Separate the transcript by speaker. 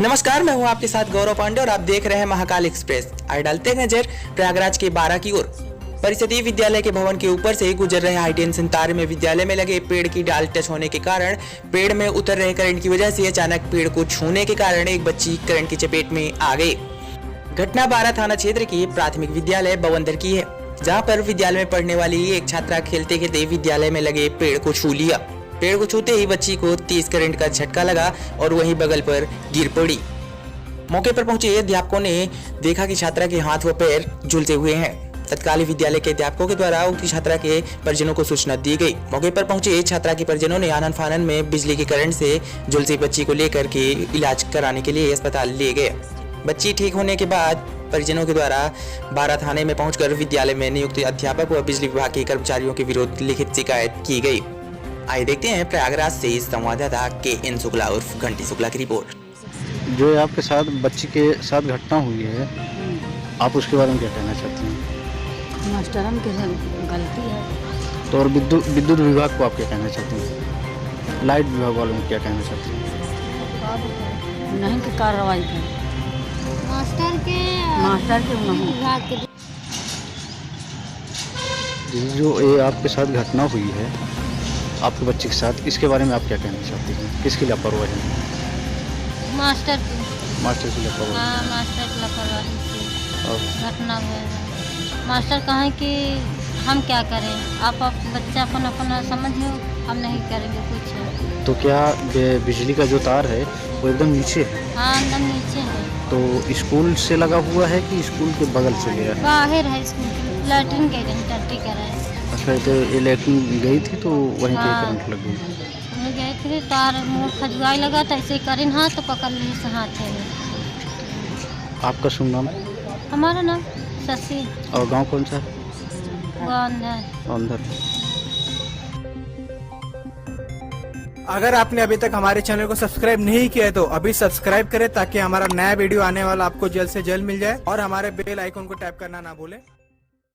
Speaker 1: नमस्कार, मैं हूं आपके साथ गौरव पांडे और आप देख रहे हैं महाकाल एक्सप्रेस। आइए डालते हैं नजर प्रयागराज के 12 की ओर। परिषदीय विद्यालय के भवन के ऊपर से गुजर रहे हाई टेंशन तार में विद्यालय में लगे पेड़ की डाल टच होने के कारण पेड़ में उतर रहे करंट की वजह से अचानक पेड़ को छूने के कारण एक बच्ची करंट की चपेट में आ गई। घटना 12 थाना क्षेत्र की प्राथमिक विद्यालय बवंदर की है, जहाँ पर विद्यालय में पढ़ने वाली एक छात्रा खेलते खेलते विद्यालय में लगे पेड़ को छू लिया। पेड़ को छूते ही बच्ची को तेज करंट का झटका लगा और वहीं बगल पर गिर पड़ी। मौके पर पहुंचे अध्यापकों ने देखा कि छात्रा के हाथ व पैर झुलसे हुए हैं। तत्कालीन विद्यालय के अध्यापकों के द्वारा उक्त छात्रा के परिजनों को सूचना दी गई। मौके पर पहुंचे छात्रा के परिजनों ने आनन फानन में बिजली के करंट से झुलसी बच्ची को लेकर के इलाज कराने के लिए अस्पताल ले गए। बच्ची ठीक होने के बाद परिजनों के द्वारा 12 थाने में पहुंचकर विद्यालय में नियुक्त अध्यापक व बिजली विभाग के कर्मचारियों के विरुद्ध लिखित शिकायत की गई। आइए देखते हैं प्रयागराज से संवाददाता के शुक्ला उर्फ घंटी शुक्ला की रिपोर्ट।
Speaker 2: जो आपके साथ बच्ची के साथ घटना हुई है, आप उसके बारे में क्या कहना चाहती हैं?
Speaker 3: मास्टरन की गलती है।
Speaker 2: तो और विद्युत विभाग को आप क्या कहना चाहती हैं? लाइट विभाग वालों को क्या कहना चाहती हैं?
Speaker 3: नहीं की कार्रवाई करें मास्टर के विभाग के।
Speaker 2: जो ये आपके साथ घटना हुई है आपके बच्चे के साथ, इसके बारे में आप क्या कहना चाहती हैं? किसकी लापरवाही है?
Speaker 3: मास्टर की
Speaker 2: लापरवाही।
Speaker 3: हाँ, मास्टर की लापरवाही से
Speaker 2: और
Speaker 3: घटना हुआ है। मास्टर कहें कि हम क्या करें, आप बच्चा अपना समझो, हम नहीं करेंगे कुछ।
Speaker 2: तो क्या बिजली का जो तार है वो एकदम नीचे है?
Speaker 3: हाँ, एकदम नीचे है।
Speaker 2: तो स्कूल से लगा हुआ है कि स्कूल के बगल से गया है?
Speaker 3: बाहर है स्कूल के, लैट्रिन गई रही, टट्टी कर रहे हैं।
Speaker 2: अच्छा, तो ये लैट्रिन गई थी तो वहीं पे
Speaker 3: हाँ।
Speaker 2: करंट लग गई।
Speaker 3: गए थे, तार मुँह खजुआई लगा था, ऐसे करें हाथ तो पकड़ ली से हाथ है।
Speaker 2: आपका शुभ नाम?
Speaker 3: हमारा नाम शशि।
Speaker 2: और गांव कौन सा है?
Speaker 3: अंदर।
Speaker 4: अगर आपने अभी तक हमारे चैनल को सब्सक्राइब नहीं किया है तो अभी सब्सक्राइब करें, ताकि हमारा नया वीडियो आने वाला आपको जल्द से जल्द मिल जाए। और हमारे बेल आइकन को टैप करना ना भूलें।